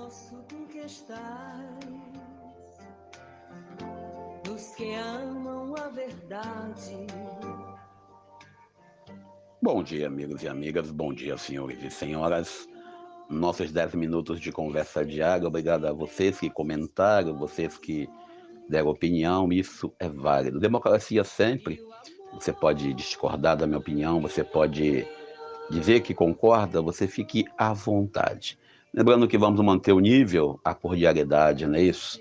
posso conquistar dos que amam a verdade. Bom dia, amigos e amigas. Bom dia, senhores e senhoras. Nossos 10 minutos de conversa diária. Obrigado a vocês que comentaram, vocês que deram opinião. Isso é válido. Democracia sempre. Você pode discordar da minha opinião, você pode dizer que concorda, você fique à vontade. Lembrando que vamos manter o nível, a cordialidade, não é isso?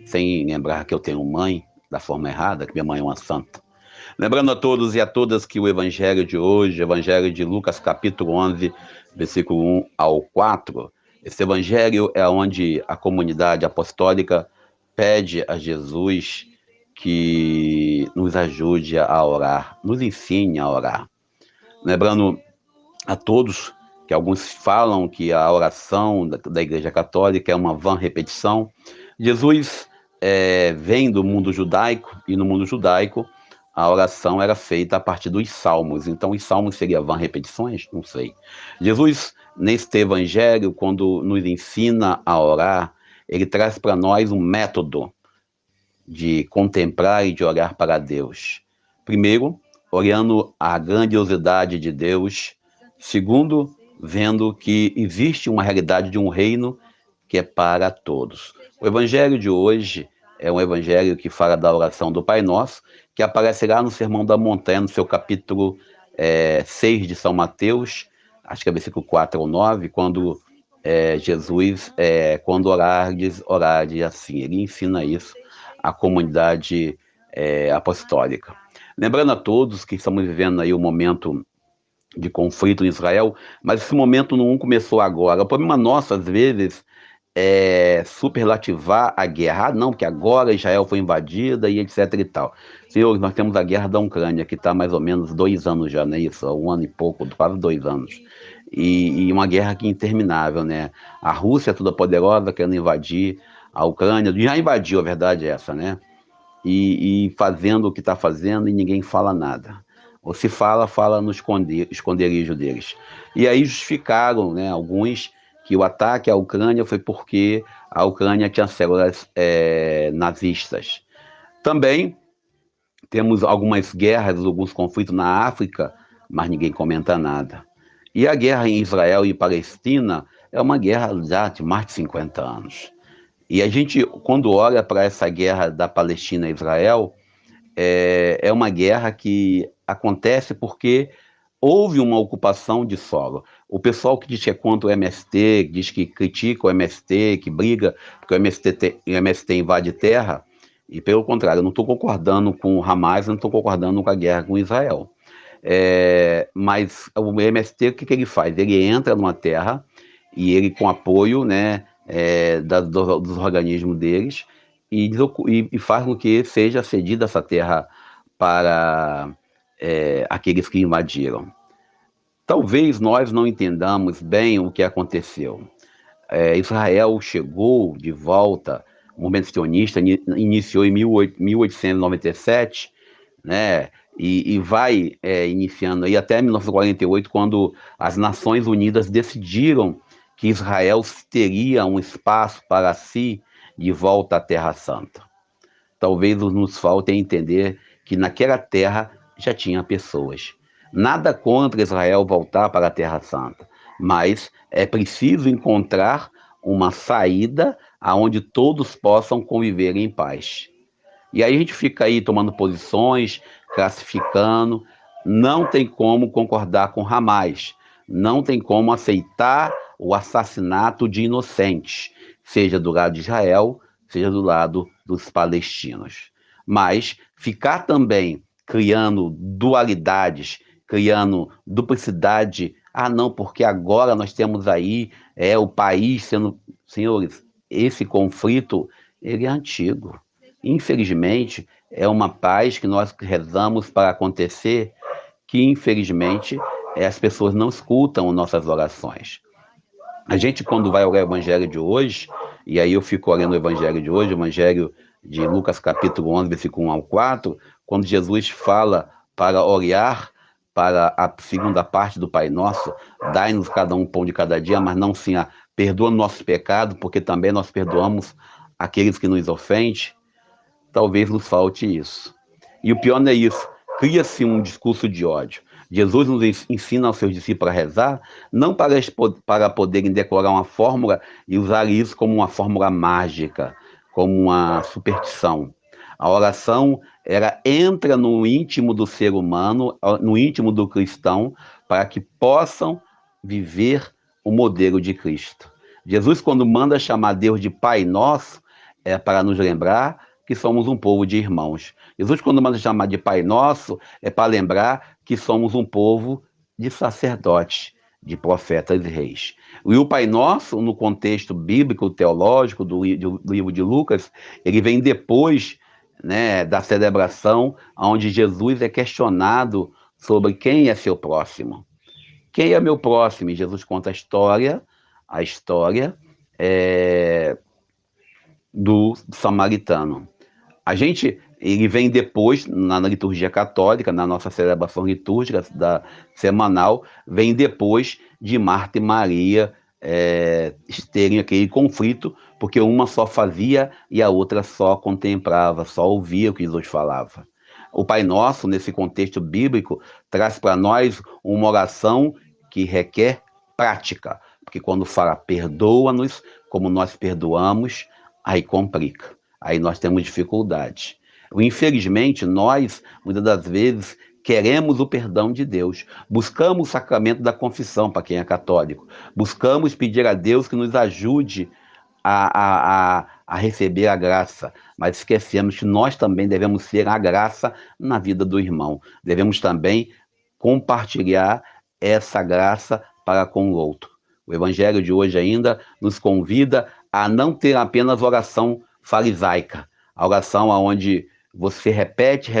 Sem lembrar que eu tenho mãe da forma errada, que minha mãe é uma santa. Lembrando a todos e a todas que o evangelho de hoje, o evangelho de Lucas capítulo 11, versículo 1 ao 4, esse evangelho é onde a comunidade apostólica pede a Jesus que nos ajude a orar, nos ensine a orar. Lembrando a todos que alguns falam que a oração da Igreja Católica é uma vã repetição. Jesus vem do mundo judaico, e no mundo judaico a oração era feita a partir dos salmos. Então, os salmos seriam vã repetições? Não sei. Jesus, neste evangelho, quando nos ensina a orar, ele traz para nós um método de contemplar e de olhar para Deus. Primeiro, olhando a grandiosidade de Deus. Segundo, vendo que existe uma realidade de um reino que é para todos. O evangelho de hoje é um evangelho que fala da oração do Pai Nosso, que aparece lá no Sermão da Montanha, no seu capítulo 6 de São Mateus, acho que é versículo 4 ou 9, quando Jesus, quando orardes assim. Ele ensina isso à comunidade apostólica. Lembrando a todos que estamos vivendo aí um momento de conflito em Israel, mas esse momento não começou agora. O problema nosso, às vezes, é superlativar a guerra. Ah, não, porque agora Israel foi invadida e etc e tal. Senhores, nós temos a guerra da Ucrânia, que está mais ou menos 2 anos já, não é isso? 1 ano e pouco, quase 2 anos. E uma guerra que é interminável, né? A Rússia, toda poderosa, querendo invadir a Ucrânia, já invadiu, a verdade é essa, né? E fazendo o que está fazendo e ninguém fala nada. Ou se fala, fala no esconderijo deles. E aí justificaram, né, alguns, que o ataque à Ucrânia foi porque a Ucrânia tinha células nazistas. Também temos algumas guerras, alguns conflitos na África, mas ninguém comenta nada. E a guerra em Israel e Palestina é uma guerra já de mais de 50 anos. E a gente, quando olha para essa guerra da Palestina e Israel, é uma guerra que acontece porque houve uma ocupação de solo. O pessoal que diz que é contra o MST, que diz que critica o MST, que briga porque o MST invade terra, e pelo contrário, eu não estou concordando com o Hamas, não estou concordando com a guerra com Israel. Mas o MST, o que ele faz? Ele entra numa terra e ele, com apoio, né, dos organismos deles, e faz com que seja cedida essa terra para aqueles que invadiram. Talvez nós não entendamos bem o que aconteceu. Israel chegou de volta, o movimento sionista iniciou em 1897, né, e vai iniciando aí até 1948, quando as Nações Unidas decidiram que Israel teria um espaço para si de volta à Terra Santa. Talvez nos falte entender que naquela terra já tinha pessoas. Nada contra Israel voltar para a Terra Santa, mas é preciso encontrar uma saída aonde todos possam conviver em paz. E aí a gente fica aí tomando posições, classificando, não tem como concordar com Hamas, não tem como aceitar o assassinato de inocentes, seja do lado de Israel, seja do lado dos palestinos. Mas ficar também criando dualidades, criando duplicidade, ah não, porque agora nós temos aí o país sendo... Senhores, esse conflito, ele é antigo. Infelizmente, é uma paz que nós rezamos para acontecer, que infelizmente as pessoas não escutam nossas orações. A gente, quando vai orar o evangelho de hoje, e aí eu fico olhando o evangelho de hoje, o evangelho de Lucas capítulo 11, versículo 1 ao 4, quando Jesus fala para orar para a segunda parte do Pai Nosso, dai-nos cada um pão de cada dia, mas não sim perdoa nossos pecados, porque também nós perdoamos aqueles que nos ofendem, talvez nos falte isso. E o pior não é isso, cria-se um discurso de ódio. Jesus nos ensina aos seus discípulos a rezar, não para poderem decorar uma fórmula e usar isso como uma fórmula mágica, como uma superstição. A oração entra no íntimo do ser humano, no íntimo do cristão, para que possam viver o modelo de Cristo. Jesus, quando manda chamar Deus de Pai Nosso, é para nos lembrar que somos um povo de irmãos. Jesus, quando manda chamar de Pai Nosso, é para lembrar que somos um povo de sacerdotes, de profetas e reis. E o Pai Nosso, no contexto bíblico, teológico do livro de Lucas, ele vem depois, né, da celebração, onde Jesus é questionado sobre quem é seu próximo. Quem é meu próximo? E Jesus conta a história do samaritano. Ele vem depois, na liturgia católica, na nossa celebração litúrgica semanal, vem depois de Marta e Maria terem aquele conflito, porque uma só fazia e a outra só contemplava, só ouvia o que Jesus falava. O Pai Nosso, nesse contexto bíblico, traz para nós uma oração que requer prática, porque quando fala perdoa-nos como nós perdoamos, aí complica, aí nós temos dificuldade. Infelizmente, nós, muitas das vezes, queremos o perdão de Deus, buscamos o sacramento da confissão, para quem é católico, buscamos pedir a Deus que nos ajude a receber a graça, mas esquecemos que nós também devemos ser a graça na vida do irmão, devemos também compartilhar essa graça para com o outro. O Evangelho de hoje ainda nos convida a não ter apenas oração farisaica, a oração onde você repete.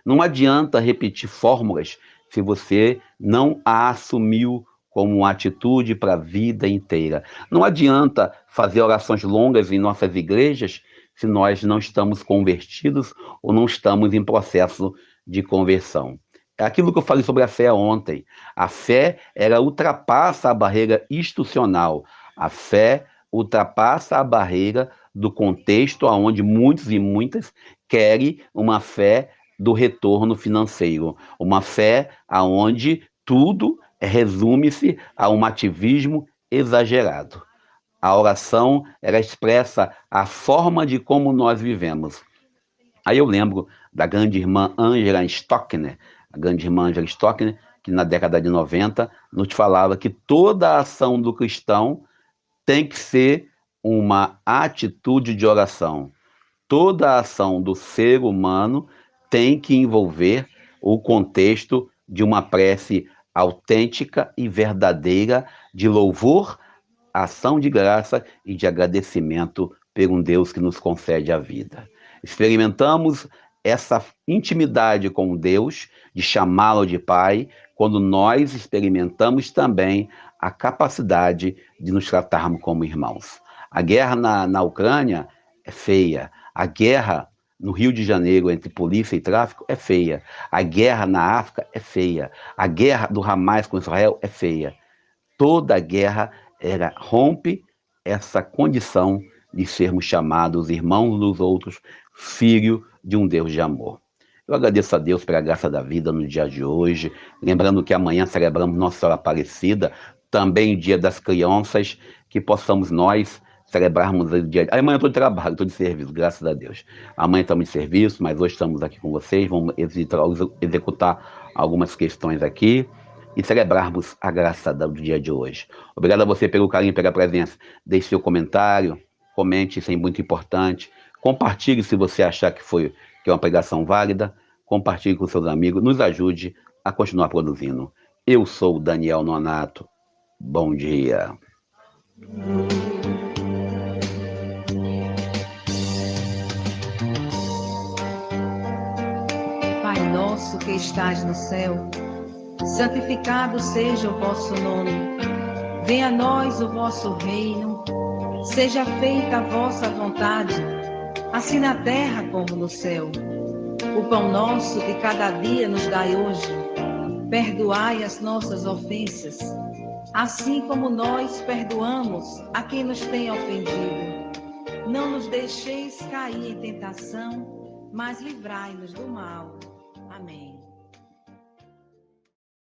Não adianta repetir fórmulas se você não a assumiu como uma atitude para a vida inteira. Não adianta fazer orações longas em nossas igrejas se nós não estamos convertidos ou não estamos em processo de conversão. É aquilo que eu falei sobre a fé ontem. A fé, ela ultrapassa a barreira institucional. A fé ultrapassa a barreira do contexto onde muitos e muitas querem uma fé do retorno financeiro. Uma fé onde tudo resume-se a um ativismo exagerado. A oração, ela expressa a forma de como nós vivemos. Aí eu lembro da grande irmã Angela Stockner, a grande irmã Angela Stockner, que na década de 90 nos falava que toda a ação do cristão tem que ser uma atitude de oração. Toda a ação do ser humano tem que envolver o contexto de uma prece autêntica e verdadeira de louvor, ação de graça e de agradecimento por um Deus que nos concede a vida. Experimentamos essa intimidade com Deus, de chamá-lo de Pai, quando nós experimentamos também a capacidade de nos tratarmos como irmãos. A guerra na Ucrânia é feia. A guerra no Rio de Janeiro entre polícia e tráfico é feia. A guerra na África é feia. A guerra do Hamas com Israel é feia. Toda guerra rompe essa condição de sermos chamados irmãos dos outros, filho de um Deus de amor. Eu agradeço a Deus pela graça da vida no dia de hoje, lembrando que amanhã celebramos Nossa Senhora Aparecida, também o Dia das Crianças, que possamos nós celebrarmos o dia... Amanhã eu estou de trabalho, estou de serviço, graças a Deus. Amanhã estamos de serviço, mas hoje estamos aqui com vocês, vamos executar algumas questões aqui e celebrarmos a graça do dia de hoje. Obrigado a você pelo carinho, pela presença. Deixe seu comentário, comente, isso é muito importante. Compartilhe se você achar que é uma pregação válida. Compartilhe com seus amigos. Nos ajude a continuar produzindo. Eu sou o Daniel Nonato. Bom dia. Pai nosso que estás no céu, santificado seja o vosso nome. Venha a nós o vosso reino. Seja feita a vossa vontade, assim na terra como no céu. O pão nosso de cada dia nos dai hoje. Perdoai as nossas ofensas, assim como nós perdoamos a quem nos tem ofendido. Não nos deixeis cair em tentação, mas livrai-nos do mal. Amém.